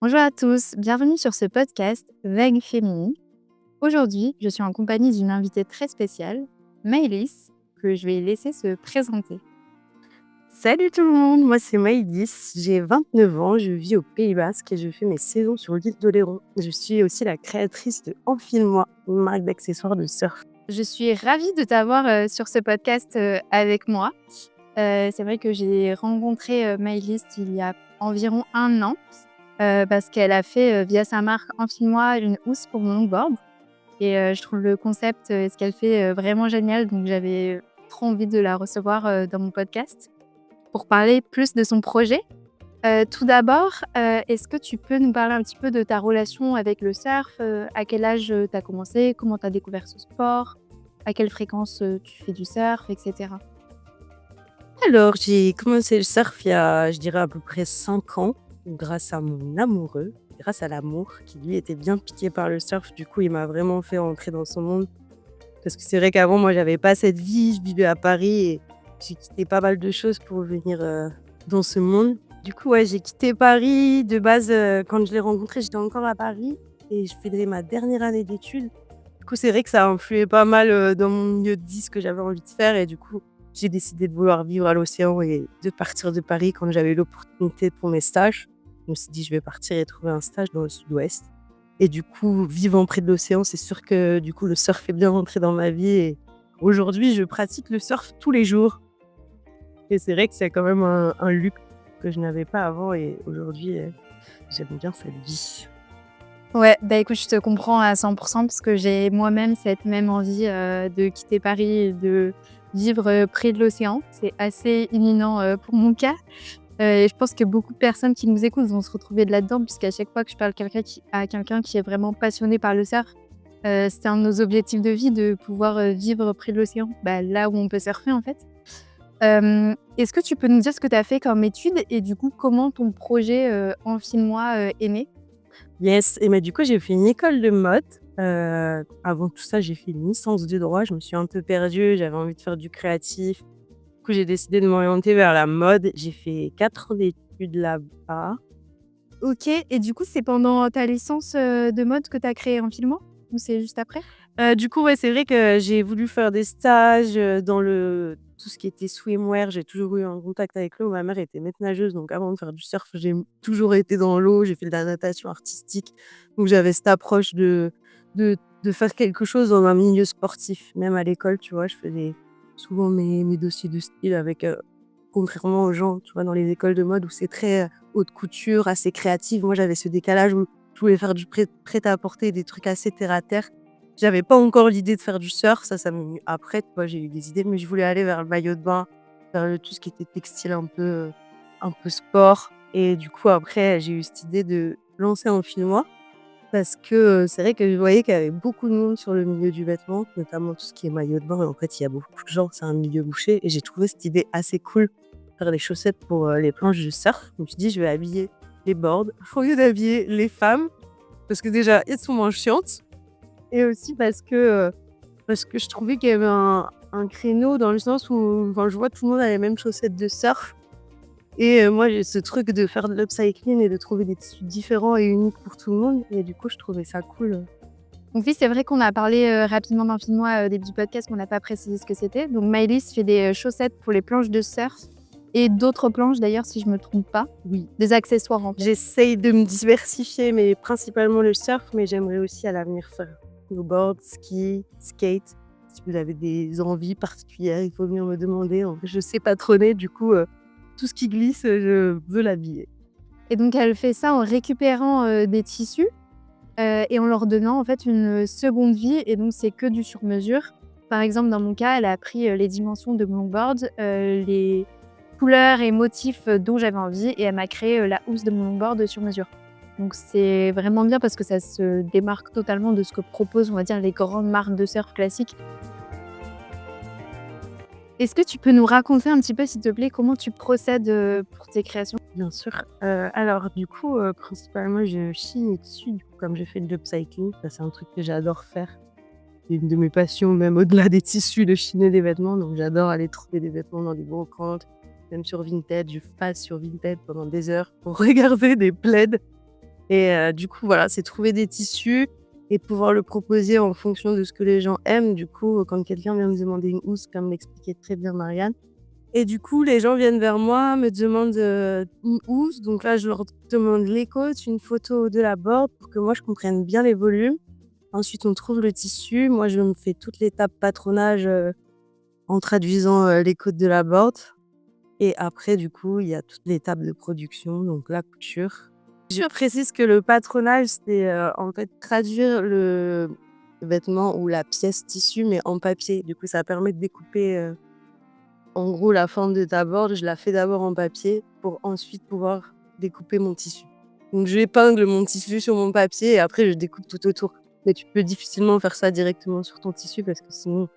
Bonjour à tous, bienvenue sur ce podcast Vague Féminine. Aujourd'hui, je suis en compagnie d'une invitée très spéciale, Maëlys, que je vais laisser se présenter. Salut tout le monde, moi c'est Maïdis, j'ai 29 ans, je vis au Pays Basque et je fais mes saisons sur l'île d'Oléron. Je suis aussi la créatrice de Enfile-moi, une marque d'accessoires de surf. Je suis ravie de t'avoir sur ce podcast avec moi. C'est vrai que j'ai rencontré Maëlys il y a environ 1 an parce qu'elle a fait via sa marque Enfile-moi une housse pour mon longboard. Et je trouve le concept et ce qu'elle fait vraiment génial. Donc j'avais trop envie de la recevoir dans mon podcast pour parler plus de son projet. Tout d'abord, est-ce que tu peux nous parler un petit peu de ta relation avec le surf? À quel âge tu as commencé? Comment tu as découvert ce sport? À quelle fréquence tu fais du surf, et cetera? Alors j'ai commencé le surf il y a, je dirais à peu près 5 ans, grâce à mon amoureux, grâce à l'amour, qui lui était bien piqué par le surf. Du coup, il m'a vraiment fait entrer dans son monde. Parce que c'est vrai qu'avant, moi, j'avais pas cette vie, je vivais à Paris et j'ai quitté pas mal de choses pour venir dans ce monde. Du coup, ouais, j'ai quitté Paris. De base, quand je l'ai rencontré, j'étais encore à Paris et je faisais ma dernière année d'études. Du coup, c'est vrai que ça a influé pas mal dans mon milieu de vie, ce que j'avais envie de faire. Et du coup, j'ai décidé de vouloir vivre à l'océan et de partir de Paris quand j'avais l'opportunité pour mes stages. Je me suis dit, je vais partir et trouver un stage dans le sud-ouest. Et du coup, vivant près de l'océan, c'est sûr que du coup, le surf est bien rentré dans ma vie. Et aujourd'hui, je pratique le surf tous les jours. Et c'est vrai que c'est quand même un luxe que je n'avais pas avant. Et aujourd'hui, j'aime bien cette vie. Ouais, bah écoute, je te comprends à 100 parce que j'ai moi-même cette même envie de quitter Paris et de vivre près de l'océan. C'est assez imminent pour mon cas. Et je pense que beaucoup de personnes qui nous écoutent vont se retrouver de là-dedans, puisqu'à chaque fois que je parle à quelqu'un qui est vraiment passionné par le surf, c'est un de nos objectifs de vie de pouvoir vivre près de l'océan, bah, là où on peut surfer en fait. Est-ce que tu peux nous dire ce que tu as fait comme étude et du coup comment ton projet Enfile-moi est né? Yes, et mais du coup, j'ai fait une école de mode. Avant tout ça, j'ai fait une licence de droit. Je me suis un peu perdue, j'avais envie de faire du créatif. Du coup, j'ai décidé de m'orienter vers la mode. J'ai fait 4 ans d'études là-bas. Ok, et du coup c'est pendant ta licence de mode que tu as créé Enfile-moi ou c'est juste après? Du coup, ouais, c'est vrai que j'ai voulu faire des stages, dans tout ce qui était swimwear. J'ai toujours eu un contact avec l'eau. Ma mère était maître nageuse, donc avant de faire du surf, j'ai toujours été dans l'eau. J'ai fait de la natation artistique, donc j'avais cette approche de faire quelque chose dans un milieu sportif. Même à l'école, tu vois, je faisais souvent mes dossiers de style avec, contrairement aux gens, tu vois, dans les écoles de mode où c'est très, haute couture, assez créative. Moi, j'avais ce décalage où je voulais faire du prêt-à-porter, des trucs assez terre à terre. J'avais pas encore l'idée de faire du surf, ça m'est venu après, tu vois? J'ai eu des idées, mais je voulais aller vers le maillot de bain, vers tout ce qui était textile un peu sport. Et du coup, après, j'ai eu cette idée de lancer Enfile-moi parce que, c'est vrai que je voyais qu'il y avait beaucoup de monde sur le milieu du vêtement, notamment tout ce qui est maillot de bain. Et en fait, il y a beaucoup de gens, c'est un milieu bouché et j'ai trouvé cette idée assez cool, faire des chaussettes pour, les planches de surf. Je me suis dit: «Je vais habiller les boards au lieu d'habiller les femmes», parce que déjà, elles sont moins chiantes et aussi parce que je trouvais qu'il y avait un créneau dans le sens où, enfin, je vois tout le monde a les mêmes chaussettes de surf et moi j'ai ce truc de faire de l'upcycling et de trouver des tissus différents et uniques pour tout le monde et du coup je trouvais ça cool. Donc oui, c'est vrai qu'on a parlé rapidement d'Enfile-moi au début du podcast, mais on n'a pas précisé ce que c'était. Donc Maëlys fait des chaussettes pour les planches de surf et d'autres planches d'ailleurs, si je me trompe pas. Oui, Des accessoires en fait. j'essaye de me diversifier, mais principalement le surf, mais j'aimerais aussi à l'avenir faire snowboard, ski, skate. Si vous avez des envies particulières, il faut venir me demander. En vrai, je sais patronner, du coup, tout ce qui glisse, je veux l'habiller. Et donc elle fait ça en récupérant des tissus et en leur donnant en fait une seconde vie. Et donc c'est que du sur-mesure. Par exemple, dans mon cas, elle a pris les dimensions de mon board, les couleurs et motifs dont j'avais envie et elle m'a créé la housse de mon longboard sur mesure. Donc c'est vraiment bien parce que ça se démarque totalement de ce que proposent, on va dire, les grandes marques de surf classiques. Est-ce que tu peux nous raconter un petit peu, s'il te plaît, comment tu procèdes pour tes créations? Bien sûr. Alors du coup, principalement, je chine les tissus, du coup, comme je fais de l'upcycling, ça c'est un truc que j'adore faire. C'est une de mes passions, même au-delà des tissus, de chiner des vêtements. Donc j'adore aller trouver des vêtements dans des brocantes, même sur Vinted. Je passe sur Vinted pendant des heures pour regarder des plaids et du coup, voilà, c'est trouver des tissus et pouvoir le proposer en fonction de ce que les gens aiment. Du coup, quand quelqu'un vient me demander une housse, comme l'expliquait très bien Marianne, et du coup, les gens viennent vers moi, me demandent, une housse. Donc là, je leur demande les côtes, une photo de la board pour que moi je comprenne bien les volumes. Ensuite, on trouve le tissu. Moi, je me fais toute l'étape patronage, en traduisant, les codes de la board, et après du coup, il y a toute l'étape de production, donc la couture. Je précise que le patronage, c'est, en fait, traduire le vêtement ou la pièce tissu, mais en papier. Du coup, ça permet de découper, en gros, la forme de ta board, je la fais d'abord en papier pour ensuite pouvoir découper mon tissu. Donc je épingle mon tissu sur mon papier et après je découpe tout autour. Mais tu peux difficilement faire ça directement sur ton tissu parce que sinon,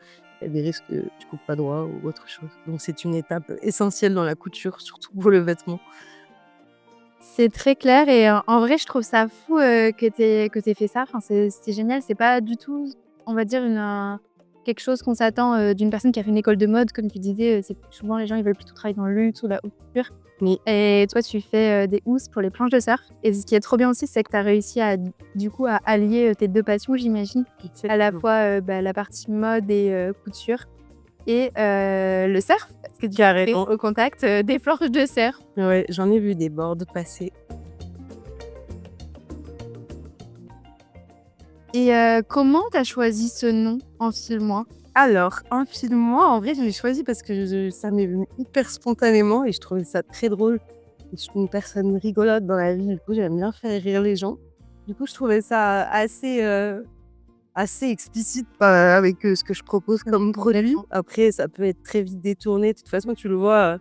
il y a des risques que tu coupes pas droit ou autre chose. Donc c'est une étape essentielle dans la couture, surtout pour le vêtement. C'est très clair et en vrai, je trouve ça fou, que tu aies fait ça. Enfin, c'est génial. C'est pas du tout, on va dire, quelque chose qu'on s'attend, d'une personne qui a fait une école de mode. Comme tu disais, c'est souvent les gens, ils veulent plutôt travailler dans le luxe ou la haute couture Mais et toi, tu fais, des housses pour les planches de surf et ce qui est trop bien aussi, c'est que tu as réussi à du coup, à allier, tes 2 passions, j'imagine. À la fois, la partie mode et couture et le surf, parce que tu es carrément. au contact, des planches de surf. Ouais, j'en ai vu des boards passer. Et comment tu as choisi ce nom, Enfile-moi? Alors, Enfile-moi, en vrai, je l'ai choisi parce que ça m'est venu hyper spontanément et je trouvais ça très drôle. Je suis une personne rigolote dans la vie, du coup, j'aime bien faire rire les gens. Du coup, je trouvais ça assez explicite avec ce que je propose comme produit. Après, ça peut être très vite détourné. De toute façon, tu le vois,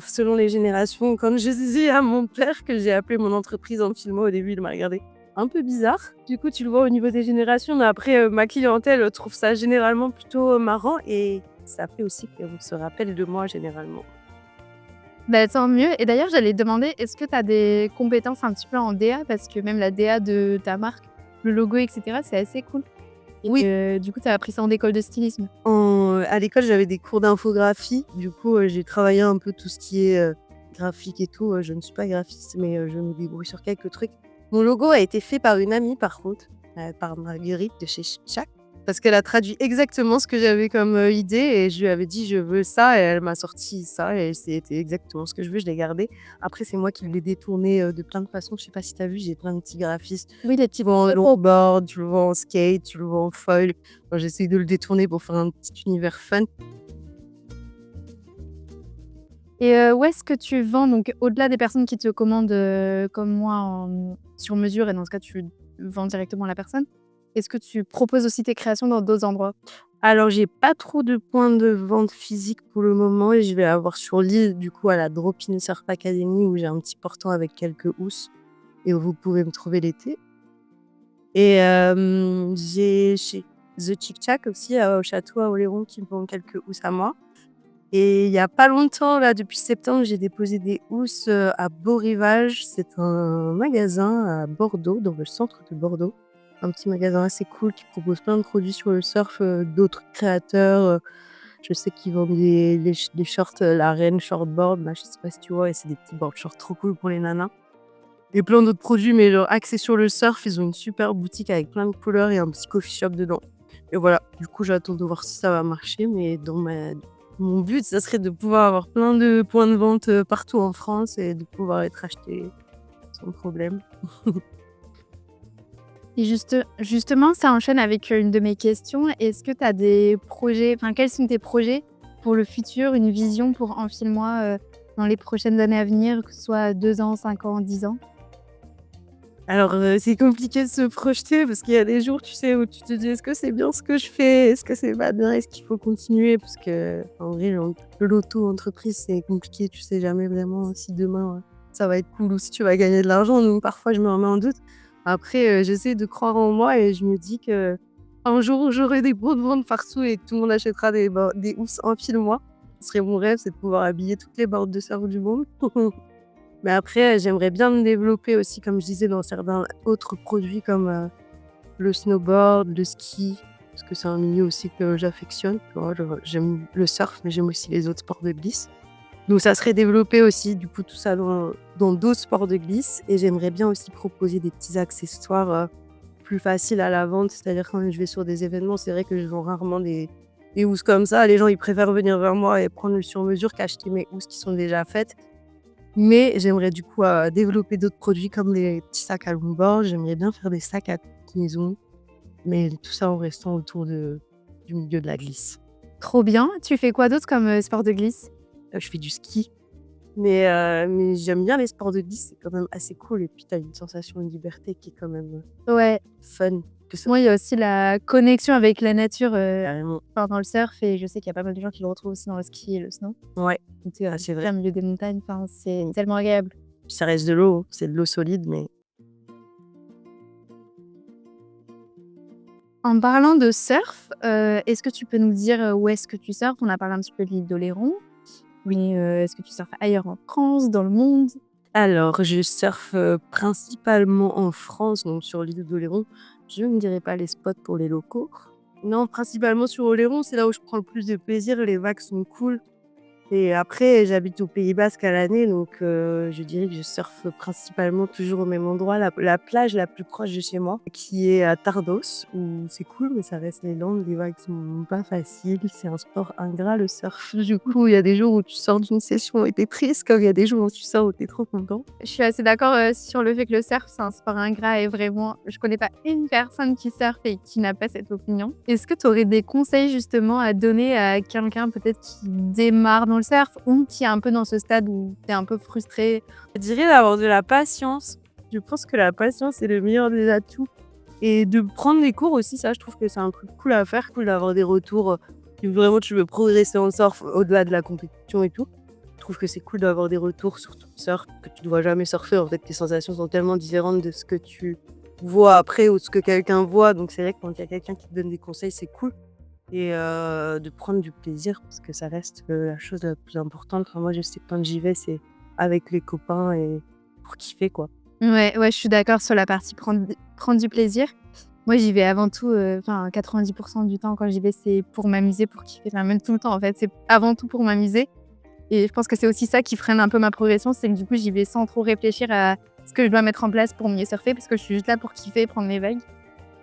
selon les générations. Comme je disais à mon père que j'ai appelé mon entreprise Enfile-moi, au début, il m'a regardé un peu bizarre. Du coup, tu le vois au niveau des générations. Mais après, ma clientèle trouve ça généralement plutôt marrant et ça fait aussi qu'on se rappelle de moi généralement. Bah, tant mieux et d'ailleurs, j'allais te demander, est-ce que tu as des compétences un petit peu en DA? Parce que même la DA de ta marque, le logo et cetera, c'est assez cool et Oui, du coup, tu as appris ça en école de stylisme? à l'école, j'avais des cours d'infographie. Du coup, j'ai travaillé un peu tout ce qui est, graphique et tout. Je ne suis pas graphiste, mais je me débrouille sur quelques trucs. Mon logo a été fait par une amie par contre, par Marguerite de chez Chipchac, parce qu'elle a traduit exactement ce que j'avais comme, idée et je lui avais dit: «Je veux ça» et elle m'a sorti ça et c'était exactement ce que je veux, je l'ai gardé. Après, c'est moi qui l'ai détourné, de plein de façons. Je sais pas si tu as vu, j'ai plein de petits graphismes. Oui, les petits Tu le vois en pots. longboard, tu le vois en skate, tu le vois en foil. Moi, j'essaye de le détourner pour faire un petit univers fun. Et où est-ce que tu vends donc au-delà des personnes qui te commandent, comme moi sur mesure et dans ce cas, tu vends directement à la personne? Est-ce que tu proposes aussi tes créations dans d'autres endroits? Alors, j'ai pas trop de points de vente physiques pour le moment et je vais avoir sur l'île, du coup, à la Drop In Surf Academy où j'ai un petit portant avec quelques housses et où vous pouvez me trouver l'été. Et j'ai chez The Chic Chac aussi, au château à Oléron qui me vend quelques housses à moi. Et il y a pas longtemps, là, depuis septembre, j'ai déposé des housses, à Beau Rivage. C'est un magasin à Bordeaux, dans le centre de Bordeaux. Un petit magasin assez cool qui propose plein de produits sur le surf, d'autres créateurs. Je sais qu'ils vendent des shorts, la Reine shortboard, là, je sais pas si tu vois? Et c'est des petits board shorts trop cool pour les nanas. Et plein d'autres produits, mais genre axés sur le surf. Ils ont une super boutique avec plein de couleurs et un petit coffee shop dedans. Et voilà, du coup, j'attends de voir si ça va marcher, mais mon but, ça serait de pouvoir avoir plein de points de vente, partout en France et de pouvoir être acheté sans problème. Et justement, ça enchaîne avec, une de mes questions. Est-ce que tu as des projets, enfin, quels sont tes projets pour le futur, une vision pour Enfile-moi, dans les prochaines années à venir, que ce soit 2 ans, 5 ans, 10 ans? Alors, c'est compliqué de se projeter parce qu'il y a des jours, tu sais, où tu te dis: «Est-ce que c'est bien ce que je fais? Est-ce que c'est pas bien? Est-ce qu'il faut continuer?» Parce qu'en vrai, l'auto-entreprise, c'est compliqué. Tu sais jamais vraiment si demain, ça va être cool ou si tu vas gagner de l'argent. Donc parfois, je me remets en doute. Après, j'essaie de croire en moi et je me dis qu'un jour où j'aurai des bons de vente partout et que tout le monde achètera des housses Enfile-moi, ce serait mon rêve, c'est de pouvoir habiller toutes les boards de surf du monde. Mais après, j'aimerais bien me développer aussi, comme je disais, dans certains autres produits comme, le snowboard, le ski, parce que c'est un milieu aussi que j'affectionne, tu vois? J'aime le surf, mais j'aime aussi les autres sports de glisse. Donc ça serait développer aussi du coup tout ça dans d'autres sports de glisse et j'aimerais bien aussi proposer des petits accessoires, plus faciles à la vente. C'est-à-dire quand je vais sur des événements, c'est vrai que je vends rarement des housses comme ça. Les gens, ils préfèrent venir vers moi et prendre le sur mesure qu'acheter mes housses qui sont déjà faites. Mais j'aimerais du coup, développer d'autres produits comme les petits sacs à longboard. J'aimerais bien faire des sacs à combinaison, mais tout ça en restant autour du milieu de la glisse. Trop bien. Tu fais quoi d'autre comme, sport de glisse? Je fais du ski, mais j'aime bien les sports de glisse, c'est quand même assez cool et puis tu as une sensation de liberté qui est quand même, Ouais. fun. Que ça Moi, il y a aussi la connexion avec la nature, carrément. pendant le surf et je sais qu'il y a pas mal de gens qui le retrouvent aussi dans le ski et le snow. Ouais, Donc tu c'est vrai. plein milieu des montagnes, enfin, c'est tellement agréable. Ça reste de l'eau, c'est de l'eau solide, mais En parlant de surf, est-ce que tu peux nous dire, où est-ce que tu surfes? On a parlé un petit peu de l'île d'Oléron, mais, est-ce que tu surfes ailleurs en France, dans le monde? alors je surfe, principalement en France, donc sur l'île d'Oléron. Je ne dirais pas les spots pour les locaux. Non, principalement sur Oléron, c'est là où je prends le plus de plaisir, les vagues sont cool. Et après, j'habite au Pays basque à l'année, donc je dirais que je surfe principalement toujours au même endroit. La plage la plus proche de chez moi, qui est à Tardos, où c'est cool, mais ça reste les Landes, les vagues sont pas faciles, c'est un sport ingrat le surf. Du coup, il y a des jours où tu sors d'une session et tu es triste, comme il y a des jours où tu sors où tu es trop content. Je suis assez d'accord, sur le fait que le surf, c'est un sport ingrat et vraiment, je connais pas une personne qui surfe et qui n'a pas cette opinion. Est-ce que tu aurais des conseils justement à donner à quelqu'un peut-être qui démarre dans le surf ou qui est un peu dans ce stade où tu es un peu frustré? Je dirais d'avoir de la patience. Je pense que la patience est le meilleur des atouts et de prendre des cours aussi, ça je trouve que c'est un truc cool à faire, cool d'avoir des retours, si vraiment tu veux progresser en surf au-delà de la compétition et tout. Je trouve que c'est cool d'avoir des retours sur ton surf, que tu ne dois jamais surfer. En fait, tes sensations sont tellement différentes de ce que tu vois après ou de ce que quelqu'un voit. Donc c'est vrai que quand il y a quelqu'un qui te donne des conseils, c'est cool. Et de prendre du plaisir parce que ça reste, la chose la plus importante. Enfin moi, je sais que quand j'y vais, c'est avec les copains et pour kiffer, quoi. Ouais, ouais, je suis d'accord sur la partie prendre du plaisir. Moi, j'y vais avant tout, enfin 90 du temps quand j'y vais, c'est pour m'amuser, pour kiffer, enfin même tout le temps en fait, c'est avant tout pour m'amuser. Et je pense que c'est aussi ça qui freine un peu ma progression, c'est que du coup, j'y vais sans trop réfléchir à ce que je dois mettre en place pour mieux surfer parce que je suis juste là pour kiffer et prendre mes vagues.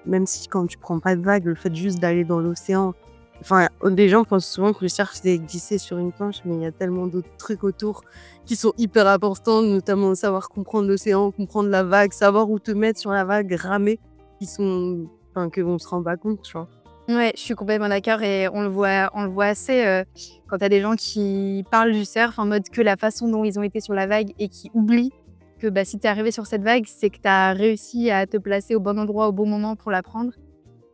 Même si quand tu prends pas de vagues, le fait juste d'aller dans l'océan, enfin, des gens pensent souvent que le surf, c'est glisser sur une planche, mais il y a tellement d'autres trucs autour qui sont hyper importants, notamment savoir comprendre l'océan, comprendre la vague, savoir où te mettre sur la vague, ramer, qui sont, enfin, que on se rend pas compte, tu vois. Ouais, je suis complètement d'accord et on le voit assez, quand tu as des gens qui parlent du surf en mode que la façon dont ils ont été sur la vague et qui oublient que, bah, si tu es arrivé sur cette vague, c'est que tu as réussi à te placer au bon endroit, au bon moment pour la prendre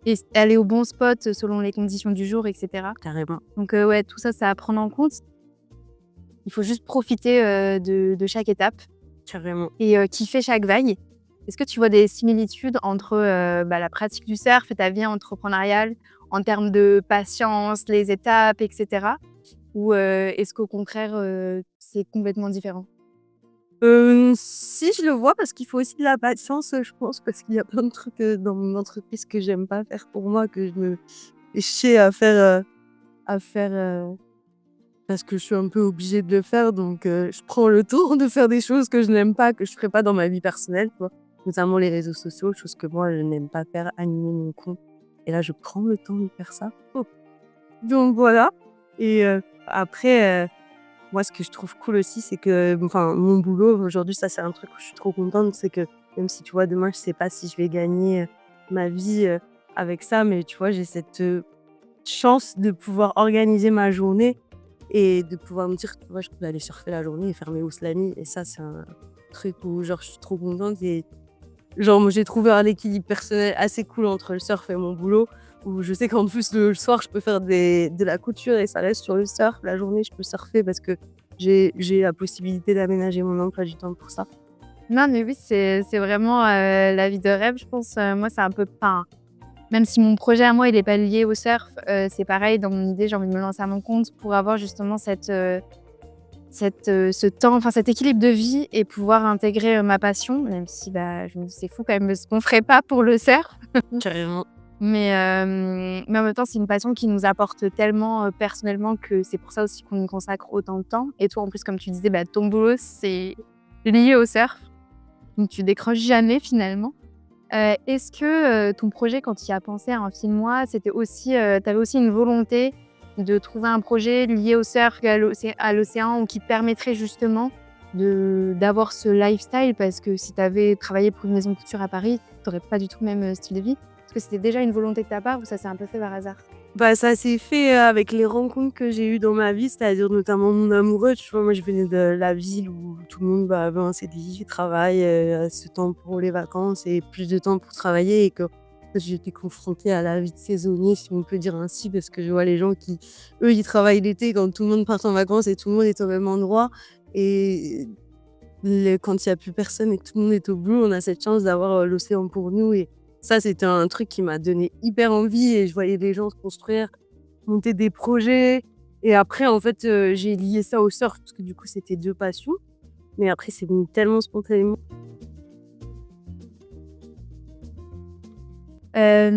et aller au bon spot, selon les conditions du jour et cetera. Carrément. Donc ouais, tout ça, c'est à prendre en compte. Il faut juste profiter, de chaque étape Carrément. et kiffer chaque vague. Est-ce que tu vois des similitudes entre, bah, la pratique du surf et ta vie entrepreneuriale en termes de patience, les étapes et cetera? Ou, est-ce qu'au contraire, c'est complètement différent? Si je le vois parce qu'il faut aussi de la patience, je pense, parce qu'il y a plein de trucs, dans mon entreprise que j'aime pas faire pour moi, que je me fais chier à faire, parce que je suis un peu obligée de le faire donc je prends le temps de faire des choses que je n'aime pas, que je ferais pas dans ma vie personnelle, tu vois? Notamment les réseaux sociaux, chose que moi je n'aime pas faire, animer mon compte et là je prends le temps de faire ça. Donc voilà et après, moi ce que je trouve cool aussi, c'est que enfin mon boulot aujourd'hui, ça c'est un truc où je suis trop contente, c'est que même si tu vois demain je sais pas si je vais gagner, ma vie, avec ça, mais tu vois j'ai cette, chance de pouvoir organiser ma journée et de pouvoir me dire, tu vois, je peux aller surfer la journée et faire mes housses la nuit et ça, c'est un truc où genre je suis trop contente et genre moi j'ai trouvé un équilibre personnel assez cool entre le surf et mon boulot où je sais qu'en plus le soir je peux faire de la couture et ça reste sur le surf. La journée, je peux surfer parce que j'ai la possibilité d'aménager mon emploi du temps pour ça. Non, mais oui, c'est vraiment, la vie de rêve, je pense. Moi, c'est un peu enfin, même si mon projet à moi, il est pas lié au surf, c'est pareil dans mon idée, j'ai envie de me lancer à mon compte pour avoir justement ce temps, enfin cet équilibre de vie et pouvoir intégrer, ma passion, même si, bah, je me dis: «C'est fou quand même ce qu'on ferait pas pour le surf». Carrément. Mais en même temps, c'est une passion qui nous apporte tellement, personnellement que c'est pour ça aussi qu'on y consacre autant de temps. Et toi, en plus, comme tu disais, bah, ton boulot, c'est lié au surf, donc tu décroches jamais finalement. Est-ce que, ton projet quand tu y as pensé à Infile-moi, c'était aussi, tu avais aussi une volonté de trouver un projet lié au surf et à l'océan ou qui te permettrait justement d'avoir ce lifestyle? Parce que si tu avais travaillé pour une maison de couture à Paris, tu aurais pas du tout le même, style de vie. Est-ce que c'était déjà une volonté de ta part ou ça s'est un peu fait par hasard? Bah, ça s'est fait, avec les rencontres que j'ai eues dans ma vie, c'est-à-dire notamment mon amoureux, tu vois? Moi, je venais de la ville où tout le monde, bah, avait un CDI, travaille, a ce temps pour les vacances et plus de temps pour travailler et que j'étais confrontée à la vie de saisonnier, si on peut dire ainsi, parce que je vois les gens qui, eux, ils travaillent l'été quand tout le monde part en vacances et tout le monde est au même endroit et quand il y a plus personne et que tout le monde est au boulot, on a cette chance d'avoir, l'océan pour nous et ça, c'était un truc qui m'a donné hyper envie et je voyais des gens se construire, monter des projets et après en fait, j'ai lié ça au surf parce que du coup, c'était 2 passions, mais après c'est venu tellement spontanément.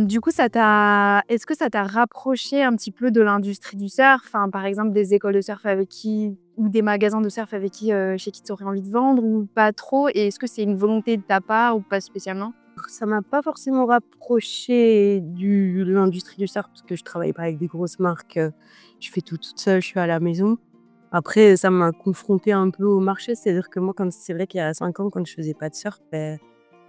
Du coup, est-ce que ça t'a rapproché un petit peu de l'industrie du surf? Enfin, par exemple, des écoles de surf avec qui ou des magasins de surf avec qui, chez qui tu aurais envie de vendre ou pas trop? Et est-ce que c'est une volonté de ta part ou pas spécialement? Ça m'a pas forcément rapprochée de l'industrie du surf parce que je travaille pas avec des grosses marques, je fais tout toute seule, je suis à la maison. Après, ça m'a confrontée un peu au marché, c'est-à-dire que moi, quand c'est vrai qu'il y a 5 ans, quand je faisais pas de surf, il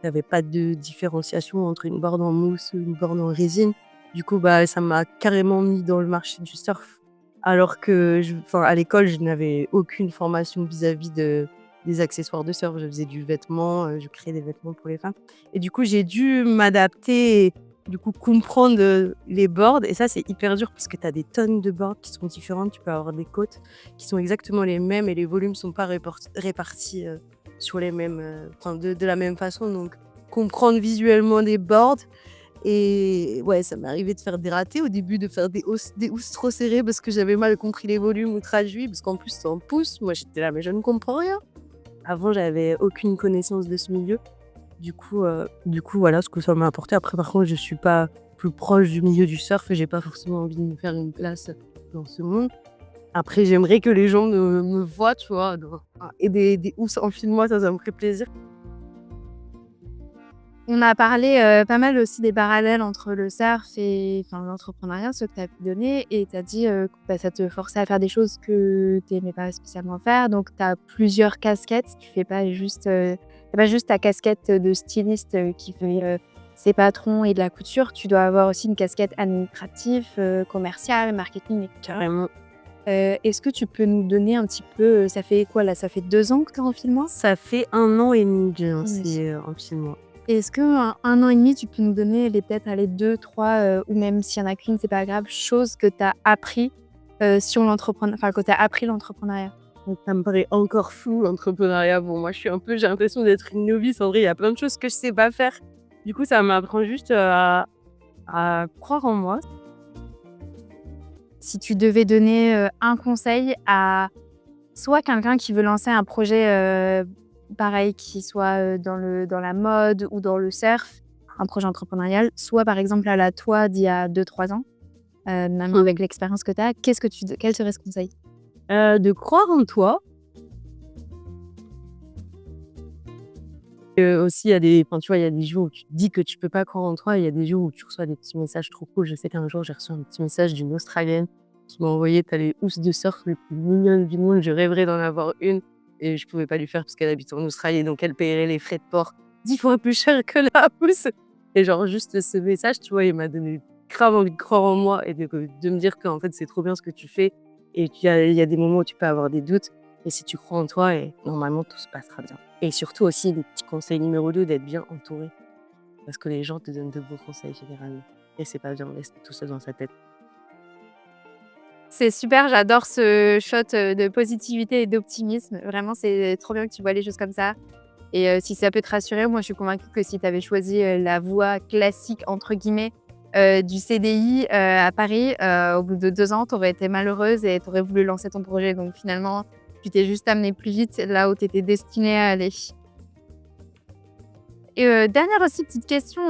y avait pas de différenciation entre une board en mousse ou une board en résine. Du coup, bah, ça m'a carrément mis dans le marché du surf. Alors que à l'école, je n'avais aucune formation vis-à-vis des accessoires de surf. Je faisais du vêtement, je créais des vêtements pour les femmes. Et du coup, j'ai dû m'adapter et du coup comprendre, les boards et ça, c'est hyper dur parce que tu as des tonnes de boards qui sont différentes. Tu peux avoir des côtes qui sont exactement les mêmes et les volumes sont pas répartis, sur les mêmes, de la même façon donc comprendre visuellement des boards et ouais, ça m'est arrivé de faire des ratés au début, de faire des housses trop serrées parce que j'avais mal compris les volumes ou traduits parce qu'en plus c'est en pouces. Moi, j'étais là: «Mais je ne comprends rien». Avant, j'avais aucune connaissance de ce milieu. Du coup, voilà ce que ça m'a apporté. Après, par contre, je suis pas plus proche du milieu du surf et j'ai pas forcément envie de me faire une place dans ce monde. Après, j'aimerais que les gens me voient, tu vois? Et des housses en file-moi, ça me ferait plaisir. On a parlé, pas mal aussi des parallèles entre le surf et enfin l'entrepreneuriat, ceux que tu as pu donner et tu as dit, que bah, ça te forçait à faire des choses que tu aimais pas spécialement faire. Donc tu as plusieurs casquettes, tu fais pas juste, tu pas juste ta casquette de styliste, qui fait, ses patrons et de la couture. Tu dois avoir aussi une casquette administrative, commerciale, marketing et cetera. Carrément. Est-ce que tu peux nous donner un petit peu, ça fait quoi là? Ça fait 2 ans que tu es en Filmora? Ça fait 1 an et demi que j'ai Oui. lancé, en file-moi. Est-ce qu'en 1 an et demi, tu peux nous donner les peut-être, allez 2-3 ou même s'il y en a qu'une, c'est pas grave, choses que tu as appris, sur enfin que tu as appris l'entrepreneuriat? Donc ça me paraît encore flou l'entrepreneuriat. Bon, moi, j'ai l'impression d'être une novice. En vrai, il y a plein de choses que je sais pas faire. Du coup, ça m'apprend juste, à croire en moi. Si tu devais donner, un conseil à soit quelqu'un qui veut lancer un projet, pareil qui soit, dans la mode ou dans le surf, un projet entrepreneurial, soit par exemple à la toi d'il y a 2-3 ans, maintenant avec l'expérience que tu as, quel serait ce conseil? De croire en toi. Aussi, il y a tu vois, il y a des jours où tu te dis que tu peux pas croire en toi, il y a des jours où tu reçois des petits messages trop cool. Je sais qu'un jour, j'ai reçu un petit message d'une Australienne qui m'a envoyé: «Tu as les housses de surf les plus mignonnes du monde, je rêverais d'en avoir une» et je pouvais pas lui faire parce qu'elle habite en Australie, donc elle paierait les frais de port 10 fois plus cher que la housse et genre juste ce message, tu vois, il m'a donné grave envie de croire en moi et de me dire qu'en fait, c'est trop bien ce que tu fais et il y a des moments où tu peux avoir des doutes et si tu crois en toi et normalement tout se passera bien. Et surtout aussi, le petit conseil numéro 2 d'être bien entouré. Parce que les gens te donnent de bons conseils généralement. Et c'est pas bien de rester tout seul dans sa tête. C'est super, j'adore ce shot, de positivité et d'optimisme. Vraiment, c'est trop bien que tu vois les choses comme ça et si ça peut te rassurer, moi, je suis convaincue que si tu avais choisi, la voie «classique» entre guillemets, du CDI, à Paris, au bout de 2 ans, tu aurais été malheureuse et tu aurais voulu lancer ton projet. Donc finalement, tu t'es juste amenée plus vite là où tu étais destinée à aller. Et dernière aussi petite question,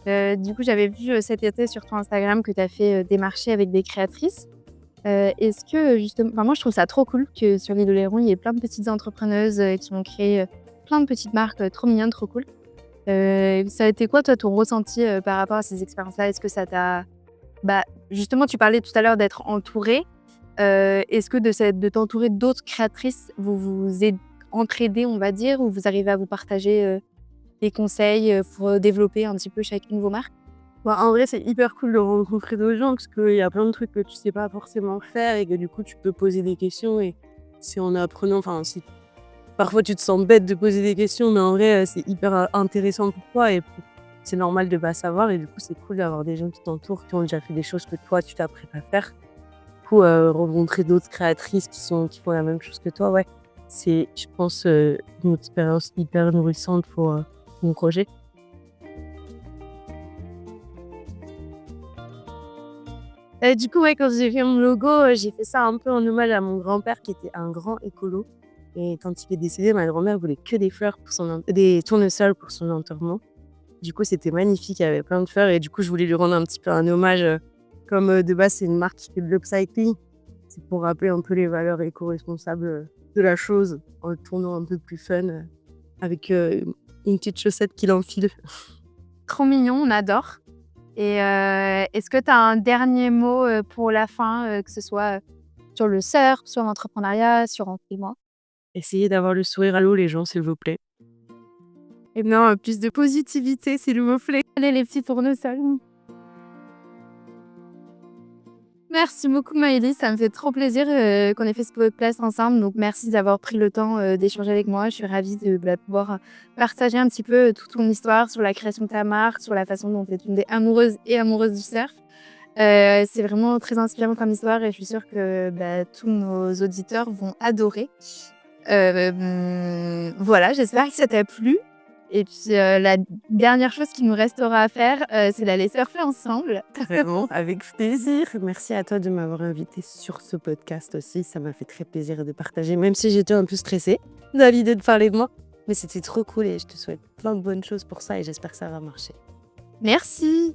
du coup, j'avais vu, cet été sur ton Instagram que tu as fait, des marchés avec des créatrices. Est-ce que justement enfin moi je trouve ça trop cool que sur l'île d'Oléron, il y ait plein de petites entrepreneuses, qui ont créé, plein de petites marques, trop mignonnes, trop cool. Ça a été quoi toi ton ressenti, par rapport à ces expériences-là? Est-ce que ça t'a bah, justement tu parlais tout à l'heure d'être entourée, est-ce que de t'entourer d'autres créatrices, vous vous entraidez on va dire ou vous arrivez à vous partager, des conseils, pour, développer un petit peu chacune vos marques? Bah, en vrai, c'est hyper cool de rencontrer d'autres gens parce qu'il y a plein de trucs que tu sais pas forcément faire et que du coup, tu peux poser des questions et c'est en apprenant, enfin, si parfois tu te sens bête de poser des questions, mais en vrai, c'est hyper intéressant pour toi et c'est normal de pas savoir et du coup, c'est cool d'avoir des gens qui t'entourent, qui ont déjà fait des choses que toi, tu t'apprêtes à faire. Du coup, rencontrer d'autres créatrices qui font la même chose que toi, ouais, c'est, je pense, une expérience hyper nourrissante pour mon projet. Du coup, ouais, quand j'ai fait mon logo, j'ai fait ça un peu en hommage à mon grand-père qui était un grand écolo et quand il est décédé, ma grand-mère voulait que des fleurs pour des tournesols pour son enterrement. Du coup, c'était magnifique, il y avait plein de fleurs et du coup, je voulais lui rendre un petit peu un hommage, comme, de base, c'est une marque qui fait de l'upcycling. C'est pour rappeler un peu les valeurs éco-responsables, de la chose en le tournant un peu plus fun, avec, une petite chaussette qui l'enfile. Trop mignon, on adore. Et est-ce que tu as un dernier mot, pour la fin, que ce soit, sur le surf, sur l'entrepreneuriat, sur dis-moi? Essayez d'avoir le sourire à l'eau les gens, s'il vous plaît. Et non, plus de positivité, s'il vous plaît. Allez les petits tournesols. Merci beaucoup Maëlys, ça me fait trop plaisir, qu'on ait fait ce podcast ensemble. Donc merci d'avoir pris le temps, d'échanger avec moi. Je suis ravie de, pouvoir partager un petit peu, toute ton histoire sur la création de ta marque, sur la façon dont tu es tombée amoureuse et amoureuse du surf. C'est vraiment très inspirant comme histoire et je suis sûre que, tous nos auditeurs vont adorer. Voilà, j'espère que ça t'a plu et puis, la dernière chose qu'il nous restera à faire, c'est d'aller surfer ensemble. Vraiment, avec plaisir. Merci à toi de m'avoir invitée sur ce podcast aussi. Ça m'a fait très plaisir de partager, même si j'étais un peu stressée à l'idée de parler de moi. Mais c'était trop cool et je te souhaite plein de bonnes choses pour ça et j'espère que ça va marcher. Merci.